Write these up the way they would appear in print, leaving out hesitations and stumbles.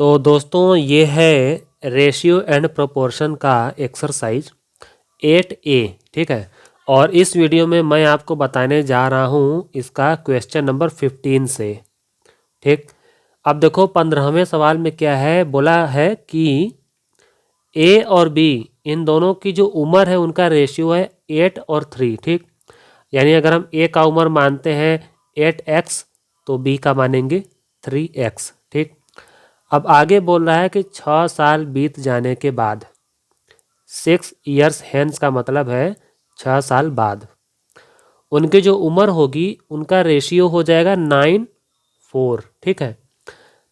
तो दोस्तों ये है रेशियो एंड प्रोपोर्शन का एक्सरसाइज 8A, ठीक है। और इस वीडियो में मैं आपको बताने जा रहा हूँ इसका क्वेश्चन नंबर 15 से, ठीक। अब देखो 15वें सवाल में क्या है, बोला है कि ए और बी इन दोनों की जो उम्र है उनका रेशियो है 8 और 3, ठीक। यानी अगर हम ए का उम्र मानते हैं 8x तो बी का मानेंगे 3x, ठीक। अब आगे बोल रहा है कि 6 साल बीत जाने के बाद, 6 ईयर्स हैंस का मतलब है 6 साल बाद, उनकी जो उम्र होगी उनका रेशियो हो जाएगा 9:4, ठीक है।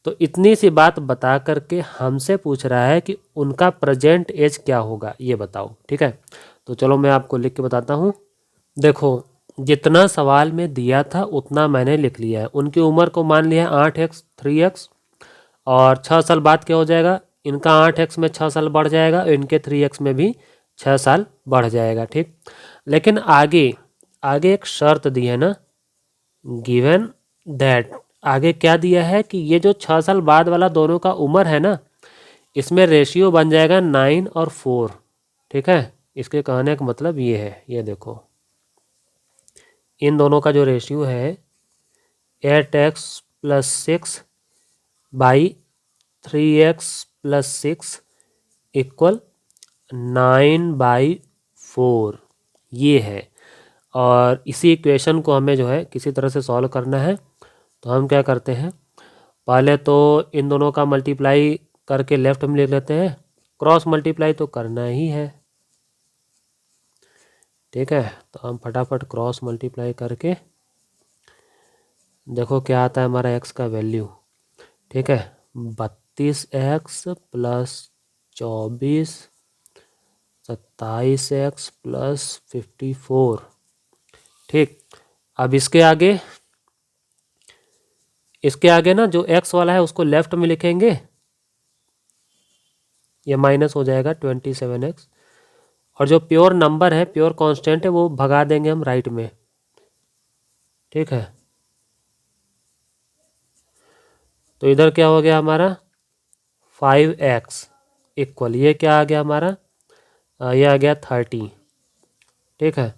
तो इतनी सी बात बता करके हमसे पूछ रहा है कि उनका प्रेजेंट एज क्या होगा, ये बताओ, ठीक है। तो चलो मैं आपको लिख के बताता हूँ। देखो जितना सवाल में दिया था उतना मैंने लिख लिया है। उनकी उम्र को मान लिया है 8x 3x, और 6 साल बाद क्या हो जाएगा, इनका 8x में 6 साल बढ़ जाएगा, इनके 3x में भी 6 साल बढ़ जाएगा, ठीक। लेकिन आगे आगे एक शर्त दी है ना, गिवन दैट, आगे क्या दिया है कि ये जो 6 साल बाद वाला दोनों का उम्र है ना, इसमें रेशियो बन जाएगा 9 और 4, ठीक है। इसके कहने का मतलब ये है, ये देखो इन दोनों का जो रेशियो है 8x + 6 बाई 3x + 6 इक्वल 9/4, ये है। और इसी इक्वेशन को हमें जो है किसी तरह से सॉल्व करना है। तो हम क्या करते हैं, पहले तो इन दोनों का मल्टीप्लाई करके लेफ्ट में लिख लेते हैं, क्रॉस मल्टीप्लाई तो करना ही है, ठीक है। तो हम फटाफट क्रॉस मल्टीप्लाई करके देखो क्या आता है हमारा x का वैल्यू, ठीक है। 32x + 24 27x + 54, ठीक। अब इसके आगे ना जो x वाला है उसको लेफ्ट में लिखेंगे, ये माइनस हो जाएगा 27x, और जो प्योर नंबर है, प्योर कांस्टेंट है, वो भगा देंगे हम राइट में, ठीक है। तो इधर क्या हो गया हमारा 5x इक्वल, ये क्या आ गया हमारा, ये आ गया 30, ठीक है।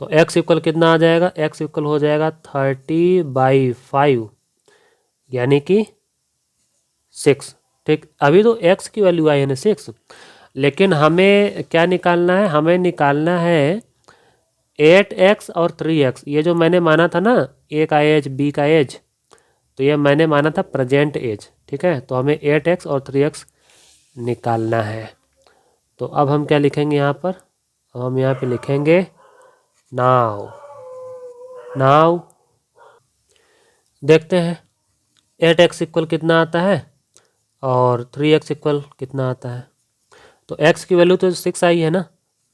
तो x इक्वल कितना आ जाएगा, x इक्वल हो जाएगा 30/5 यानी कि 6, ठीक। अभी तो x की वैल्यू आई है ना 6, लेकिन हमें क्या निकालना है, हमें निकालना है 8x और 3x। ये जो मैंने माना था ना a का एज b का एज, तो ये मैंने माना था प्रेजेंट एज, ठीक है। तो हमें 8x और 3x निकालना है। तो अब हम क्या लिखेंगे यहाँ पर, हम यहाँ पे लिखेंगे नाउ। देखते हैं 8x इक्वल कितना आता है और 3x इक्वल कितना आता है। तो x की वैल्यू तो 6 आई है ना,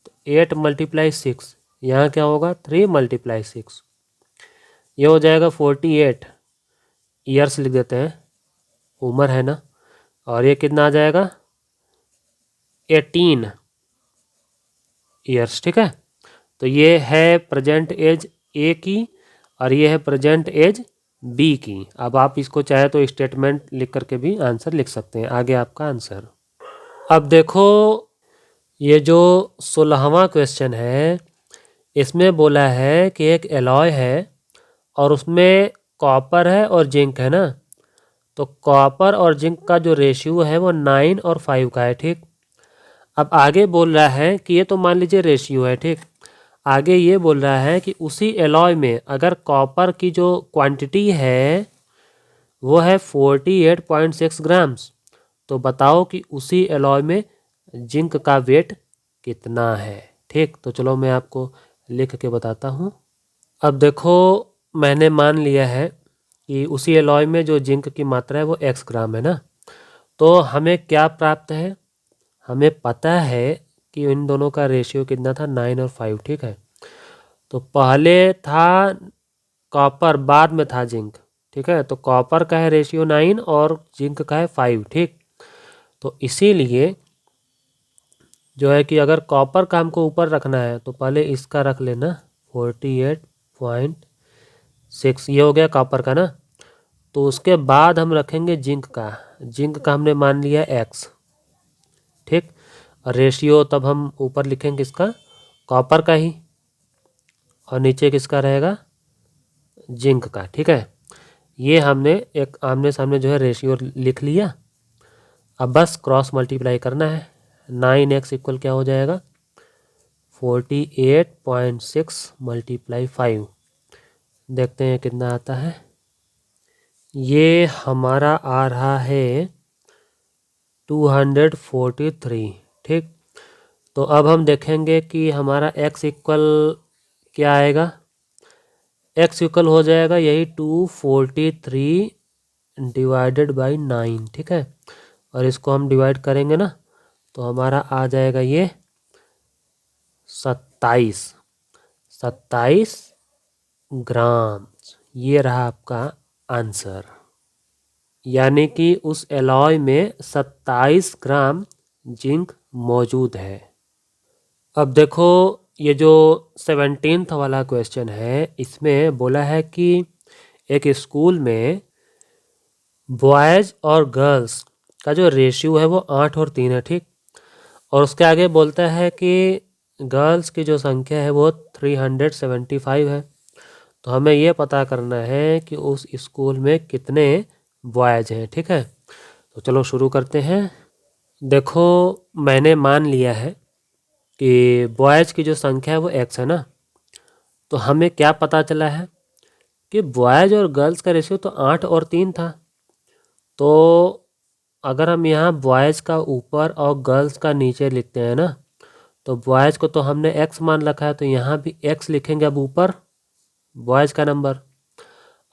तो 8 × 6, यहाँ क्या होगा 3 × 6, ये हो जाएगा 48 ईयर्स लिख देते हैं, उम्र है ना। और ये कितना आ जाएगा 18 ईयर्स, ठीक है। तो ये है प्रेजेंट एज ए की और ये है प्रेजेंट एज बी की। अब आप इसको चाहे तो स्टेटमेंट लिख करके भी आंसर लिख सकते हैं, आगे आपका आंसर। अब देखो ये जो 16वां क्वेश्चन है, इसमें बोला है कि एक एलॉय है और उसमें कॉपर है और जिंक है ना। तो कॉपर और जिंक का जो रेशियो है वो 9 और 5 का है, ठीक। अब आगे बोल रहा है कि ये तो मान लीजिए रेशियो है, ठीक। आगे ये बोल रहा है कि उसी एलॉय में अगर कॉपर की जो क्वांटिटी है वो है 48.6 ग्राम्स, तो बताओ कि उसी एलॉय में जिंक का वेट कितना है, ठीक। तो चलो मैं आपको लिख के बताता हूँ। अब देखो मैंने मान लिया है कि उसी एलॉय में जो जिंक की मात्रा है वो x ग्राम है ना। तो हमें क्या प्राप्त है, हमें पता है कि इन दोनों का रेशियो कितना था 9 और 5, ठीक है। तो पहले था कॉपर, बाद में था जिंक, ठीक है। तो कॉपर का है रेशियो 9 और जिंक का है 5, ठीक। तो इसीलिए जो है कि अगर कॉपर का हमको ऊपर रखना है तो पहले इसका रख लेना 48.6, ये हो गया कॉपर का ना। तो उसके बाद हम रखेंगे जिंक का, जिंक का हमने मान लिया एक्स, ठीक। और रेशियो तब हम ऊपर लिखेंगे किसका, कॉपर का ही, और नीचे किसका रहेगा, जिंक का, ठीक है। ये हमने एक आमने सामने जो है रेशियो लिख लिया। अब बस क्रॉस मल्टीप्लाई करना है। 9x इक्वल क्या हो जाएगा, 48.6 मल्टीप्लाई 5, देखते हैं कितना आता है। ये हमारा आ रहा है 243, ठीक। तो अब हम देखेंगे कि हमारा x इक्वल क्या आएगा, x इक्वल हो जाएगा यही 243 डिवाइडेड बाई 9, ठीक है। और इसको हम डिवाइड करेंगे ना, तो हमारा आ जाएगा ये 27 ग्राम। ये रहा आपका आंसर, यानी कि उस एलॉय में 27 ग्राम जिंक मौजूद है। अब देखो ये जो 17th वाला क्वेश्चन है, इसमें बोला है कि एक स्कूल में बॉयज़ और गर्ल्स का जो रेशियो है वो 8 और 3 है, ठीक। और उसके आगे बोलता है कि गर्ल्स की जो संख्या है वो 375 है। तो हमें ये पता करना है कि उस स्कूल में कितने बॉयज़ हैं, ठीक है। तो चलो शुरू करते हैं। देखो मैंने मान लिया है कि बॉयज़ की जो संख्या है वो x है ना, तो हमें क्या पता चला है कि बॉयज़ और गर्ल्स का रेशियो तो 8 और 3 था। तो अगर हम यहाँ बॉयज़ का ऊपर और गर्ल्स का नीचे लिखते हैं ना, तो बॉयज़ को तो हमने x मान रखा है, तो यहाँ भी x लिखेंगे अब ऊपर बॉयज़ का नंबर,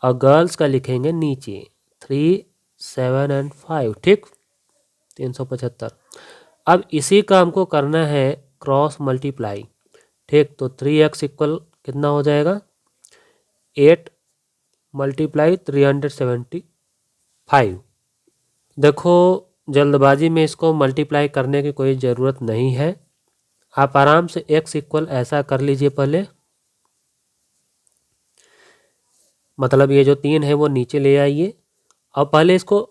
और गर्ल्स का लिखेंगे नीचे 3, 7 एंड 5, ठीक, 375। अब इसी का हमको करना है क्रॉस मल्टीप्लाई, ठीक। तो 3x इक्वल कितना हो जाएगा, 8 मल्टीप्लाई 375। देखो जल्दबाजी में इसको मल्टीप्लाई करने की कोई ज़रूरत नहीं है, आप आराम से x इक्वल ऐसा कर लीजिए पहले, मतलब ये जो 3 है वो नीचे ले आइए, और पहले इसको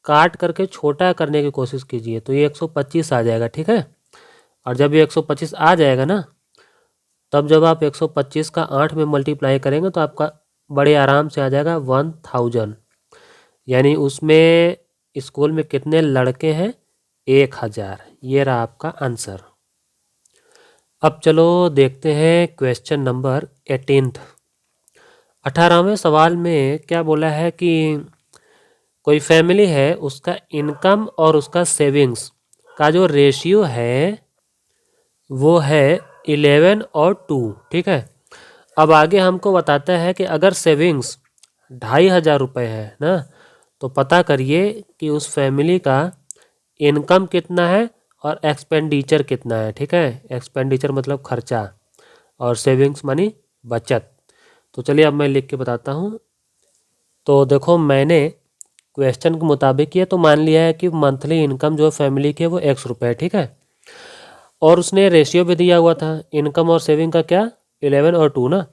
काट करके छोटा करने की कोशिश कीजिए, तो ये 125 आ जाएगा, ठीक है। और जब ये 125 आ जाएगा ना, तब जब आप 125 का 8 में मल्टीप्लाई करेंगे तो आपका बड़े आराम से आ जाएगा 1000, यानी उसमें स्कूल में कितने लड़के हैं, 1000। ये रहा आपका आंसर। अब चलो देखते हैं क्वेश्चन नंबर 18th। 18वें सवाल में क्या बोला है कि कोई फैमिली है, उसका इनकम और उसका सेविंग्स का जो रेशियो है वो है 11 और 2, ठीक है। अब आगे हमको बताता है कि अगर सेविंग्स 2500 रुपये है ना, तो पता करिए कि उस फैमिली का इनकम कितना है और एक्सपेंडिचर कितना है, ठीक है। एक्सपेंडिचर मतलब खर्चा, और सेविंग्स मानी बचत। तो चलिए अब मैं लिख के बताता हूँ। तो देखो मैंने क्वेश्चन के मुताबिक ये तो मान लिया है कि मंथली इनकम जो फैमिली की है वो x रुपये है, ठीक है। और उसने रेशियो भी दिया हुआ था इनकम और सेविंग का, क्या 11 और 2 ना।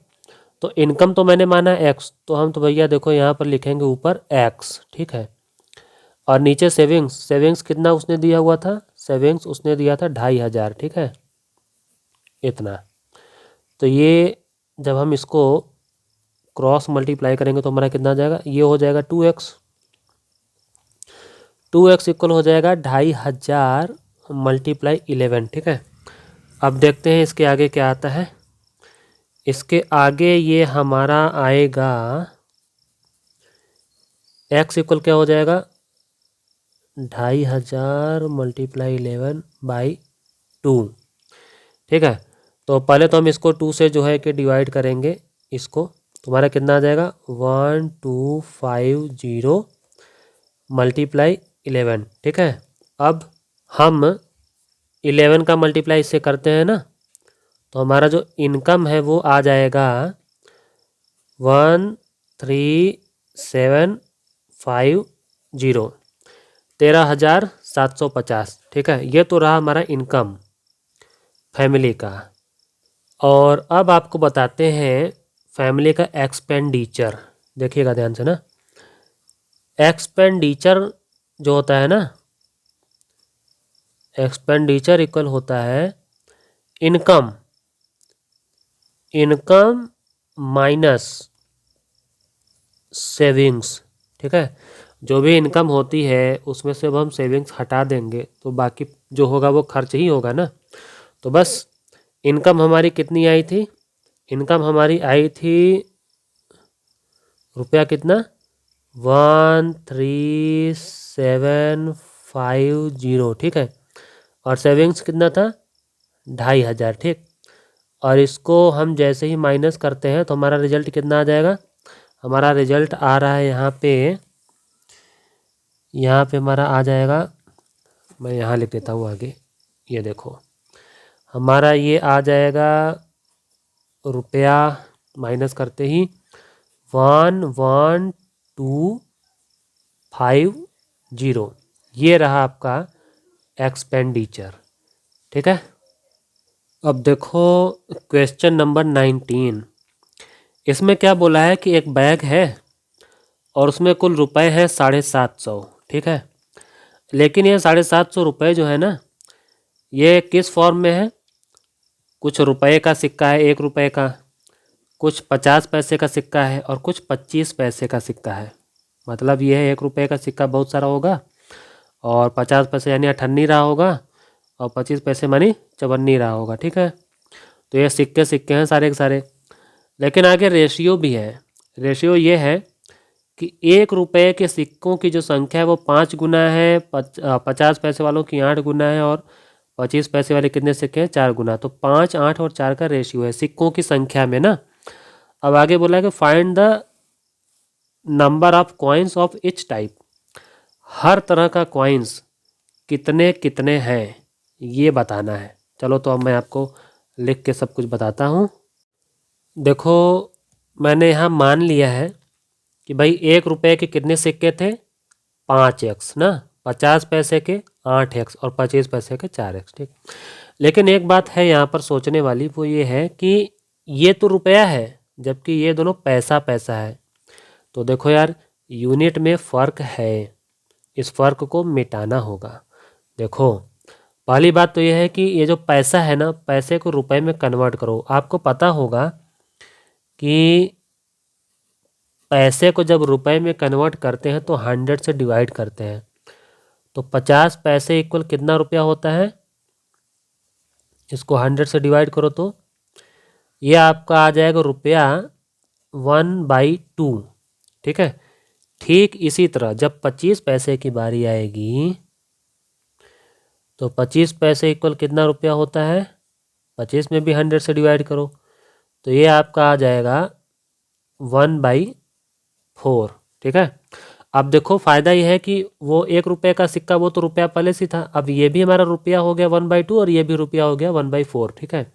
तो इनकम तो मैंने माना x, तो हम तो भैया देखो यहाँ पर लिखेंगे ऊपर x, ठीक है। और नीचे सेविंग्स कितना उसने दिया हुआ था, सेविंग्स उसने दिया था 2500, ठीक है, इतना। तो ये जब हम इसको क्रॉस मल्टीप्लाई करेंगे तो हमारा कितना आ जाएगा, ये हो जाएगा 2x। 2x इक्वल हो जाएगा 2500 मल्टीप्लाई 11, ठीक है। अब देखते हैं इसके आगे क्या आता है। इसके आगे ये हमारा आएगा x इक्वल क्या हो जाएगा, 2500 मल्टीप्लाई 11 बाई 2, ठीक है। तो पहले तो हम इसको 2 से जो है कि डिवाइड करेंगे इसको, तुम्हारा कितना आ जाएगा 1250 मल्टीप्लाई 11, ठीक है। अब हम 11 का मल्टीप्लाई इससे करते हैं ना, तो हमारा जो इनकम है वो आ जाएगा 13750, 13750, ठीक है। ये तो रहा हमारा इनकम फैमिली का। और अब आपको बताते हैं फैमिली का एक्सपेंडिचर, देखिएगा ध्यान से ना। एक्सपेंडिचर जो होता है ना, एक्सपेंडिचर इक्वल होता है इनकम, इनकम माइनस सेविंग्स। ठीक है, जो भी इनकम होती है उसमें से अब हम सेविंग्स हटा देंगे तो बाकी जो होगा वो खर्च ही होगा ना। तो बस इनकम हमारी कितनी आई थी, इनकम हमारी आई थी रुपया कितना, 13750। ठीक है, और सेविंग्स कितना था, 2500। ठीक, और इसको हम जैसे ही माइनस करते हैं तो हमारा रिजल्ट कितना आ जाएगा, हमारा रिजल्ट आ रहा है यहाँ पे हमारा आ जाएगा, मैं यहाँ लिख देता हूँ आगे, ये देखो हमारा ये आ जाएगा रुपया माइनस करते ही 11250, ये रहा आपका एक्सपेंडिचर। ठीक है, अब देखो क्वेश्चन नंबर 19, इसमें क्या बोला है कि एक बैग है और उसमें कुल रुपए हैं 750। ठीक है, लेकिन ये 750 रुपये जो है ना, ये किस फॉर्म में है, कुछ रुपए का सिक्का है 1 रुपये का, कुछ 50 पैसे का सिक्का है और कुछ 25 पैसे का सिक्का है। मतलब ये है 1 रुपये का सिक्का बहुत सारा होगा और 50 पैसे यानी 98 रहा होगा और 25 पैसे मानी 54 रहा होगा। ठीक है, तो ये सिक्के सिक्के हैं सारे के सारे। लेकिन आगे रेशियो भी है, रेशियो ये है कि 1 रुपये के सिक्कों की जो संख्या है वो 5 गुना है, 50 पैसे वालों की 8 गुना है और 25 पैसे वाले कितने सिक्के हैं, 4 गुना। तो 5, 8 और 4 का रेशियो है सिक्कों की संख्या में ना। अब आगे बोला है कि find the number of coins of each type, हर तरह का कॉइन्स कितने कितने हैं ये बताना है। चलो तो अब मैं आपको लिख के सब कुछ बताता हूँ। देखो मैंने यहाँ मान लिया है कि भाई 1 रुपये के कितने सिक्के थे, 5x ना, 50 पैसे के 8x और 25 पैसे के 4x। ठीक, लेकिन एक बात है यहाँ पर सोचने वाली, वो ये है कि ये तो रुपया है जबकि ये दोनों पैसा पैसा है। तो देखो यार, यूनिट में फ़र्क है, इस फ़र्क को मिटाना होगा। देखो पहली बात तो ये है कि ये जो पैसा है ना, पैसे को रुपए में कन्वर्ट करो। आपको पता होगा कि पैसे को जब रुपए में कन्वर्ट करते हैं तो 100 से डिवाइड करते हैं। तो 50 पैसे इक्वल कितना रुपया होता है, इसको 100 से डिवाइड करो तो ये आपका आ जाएगा रुपया 1/2। ठीक है, ठीक इसी तरह जब 25 पैसे की बारी आएगी तो 25 पैसे इक्वल कितना रुपया होता है, 25 में भी 100 से डिवाइड करो तो ये आपका आ जाएगा 1/4। ठीक है, अब देखो फ़ायदा ये है कि वो 1 रुपये का सिक्का वो तो रुपया पहले से था, अब ये भी हमारा रुपया हो गया 1/2 और ये भी रुपया हो गया 1/4। ठीक है,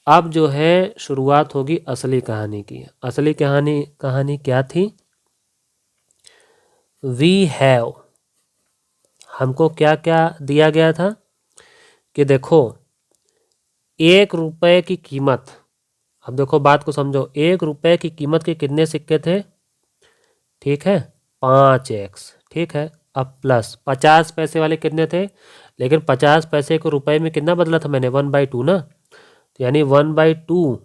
अब जो है शुरुआत होगी असली कहानी की। असली कहानी क्या थी, वी हैव, हमको क्या क्या दिया गया था कि देखो 1 रुपये की कीमत, अब देखो बात को समझो, 1 रुपये की कीमत के कितने सिक्के थे, ठीक है 5x। ठीक है, अब प्लस 50 पैसे वाले कितने थे, लेकिन 50 पैसे को रुपए में कितना बदला था मैंने, 1/2 ना, तो यानी 1/2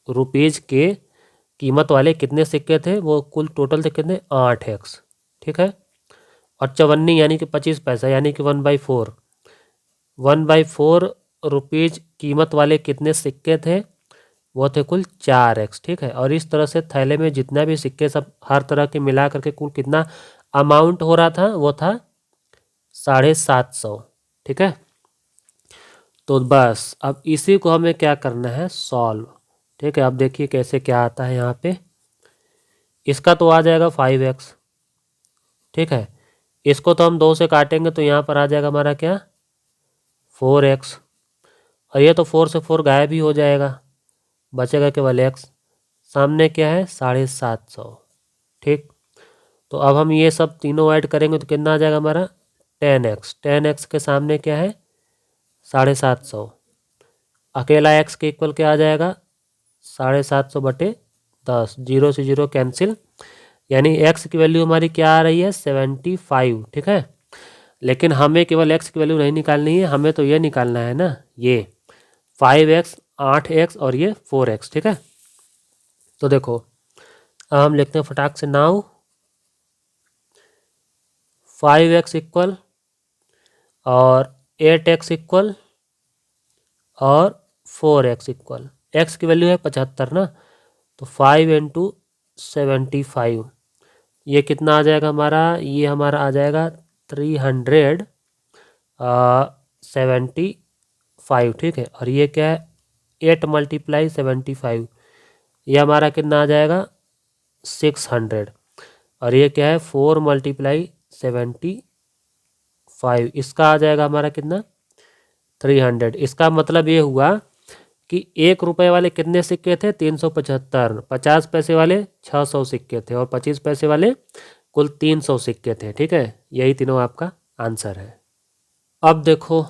रुपीज़ के कीमत वाले कितने सिक्के थे, वो कुल टोटल थे कितने, 8x। ठीक है, और 54 यानी कि 25 पैसा यानी कि 1/4, 1/4 रुपीज़ कीमत वाले कितने सिक्के थे, वो थे कुल 4x। ठीक है, और इस तरह से थैले में जितना भी सिक्के सब हर तरह के मिला करके कुल कितना अमाउंट हो रहा था, वो था 750। ठीक है, तो बस अब इसी को हमें क्या करना है, सॉल्व। ठीक है, अब देखिए कैसे क्या आता है यहाँ पे, इसका तो आ जाएगा 5x। ठीक है, इसको तो हम 2 से काटेंगे तो यहाँ पर आ जाएगा हमारा क्या, 4x, और ये तो 4 से 4 गायब ही हो जाएगा, बचेगा केवल x, सामने क्या है 750। ठीक, तो अब हम ये सब तीनों ऐड करेंगे तो कितना आ जाएगा हमारा 10x। 10x के सामने क्या है 750, अकेला x के इक्वल क्या आ जाएगा 750/10, 0 से 0 कैंसिल, यानी x की वैल्यू हमारी क्या आ रही है 75, ठीक है। लेकिन हमें केवल x की वैल्यू नहीं निकालनी है, हमें तो ये निकालना है ना, ये 5x 8x और ये 4x, ठीक है। तो देखो अब हम लिखते हैं फटाक से, नाउ 5x इक्वल और 8x इक्वल और 4x इक्वल, x की वैल्यू है 75 ना, तो 5 इंटू 75, ये कितना आ जाएगा हमारा, ये हमारा आ जाएगा 375, ठीक है। और ये क्या है 8 मल्टीप्लाई 75, ये हमारा कितना आ जाएगा 600। और ये क्या है 4 मल्टीप्लाई 75, इसका आ जाएगा हमारा कितना 300। इसका मतलब ये हुआ कि 1 रुपये वाले कितने सिक्के थे 375, 50 पैसे वाले 600 सिक्के थे और 25 पैसे वाले कुल 300 सिक्के थे, ठीक है। यही तीनों आपका आंसर है। अब देखो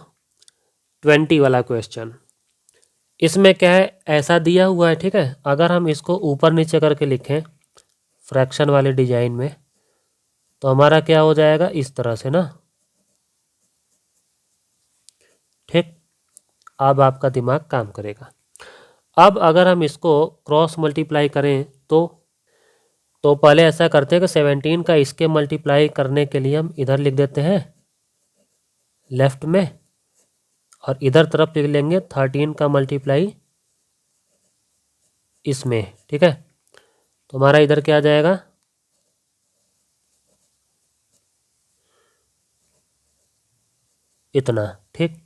20 वाला क्वेश्चन, इसमें क्या है ऐसा दिया हुआ है, ठीक है। अगर हम इसको ऊपर नीचे करके लिखें फ्रैक्शन वाले डिजाइन में, तो हमारा क्या हो जाएगा इस तरह से ना, ठीक। अब आपका दिमाग काम करेगा। अब अगर हम इसको क्रॉस मल्टीप्लाई करें तो पहले ऐसा करते हैं कि 17 का इसके मल्टीप्लाई करने के लिए हम इधर लिख देते हैं लेफ्ट में, और इधर तरफ लिख लेंगे 13 का मल्टीप्लाई इसमें, ठीक है। तो हमारा इधर क्या आ जाएगा इतना, ठीक।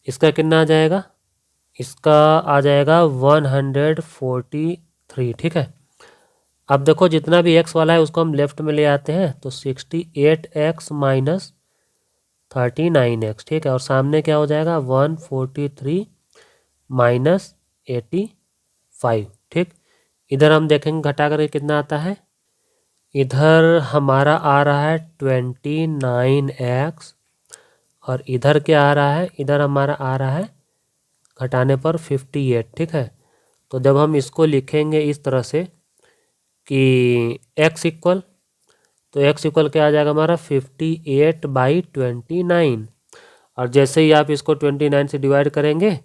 इसका कितना आ जाएगा, इसका आ जाएगा 143, ठीक है। अब देखो जितना भी x वाला है उसको हम लेफ्ट में ले आते हैं, तो 68x माइनस 39x, ठीक है। और सामने क्या हो जाएगा 143 माइनस 85, ठीक। इधर हम देखेंगे घटा करके कितना आता है, इधर हमारा आ रहा है 29x और इधर क्या आ रहा है, इधर हमारा आ रहा है घटाने पर 58, ठीक है। तो जब हम इसको लिखेंगे इस तरह से कि x इक्वल, तो x इक्वल क्या आ जाएगा हमारा 58/29, और जैसे ही आप इसको 29 से डिवाइड करेंगे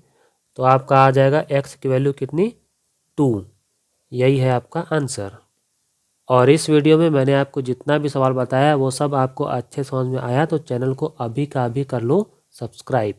तो आपका आ जाएगा x की वैल्यू कितनी 2। यही है आपका आंसर। और इस वीडियो में मैंने आपको जितना भी सवाल बताया वो सब आपको अच्छे समझ में आया, तो चैनल को अभी का अभी कर लो सब्सक्राइब।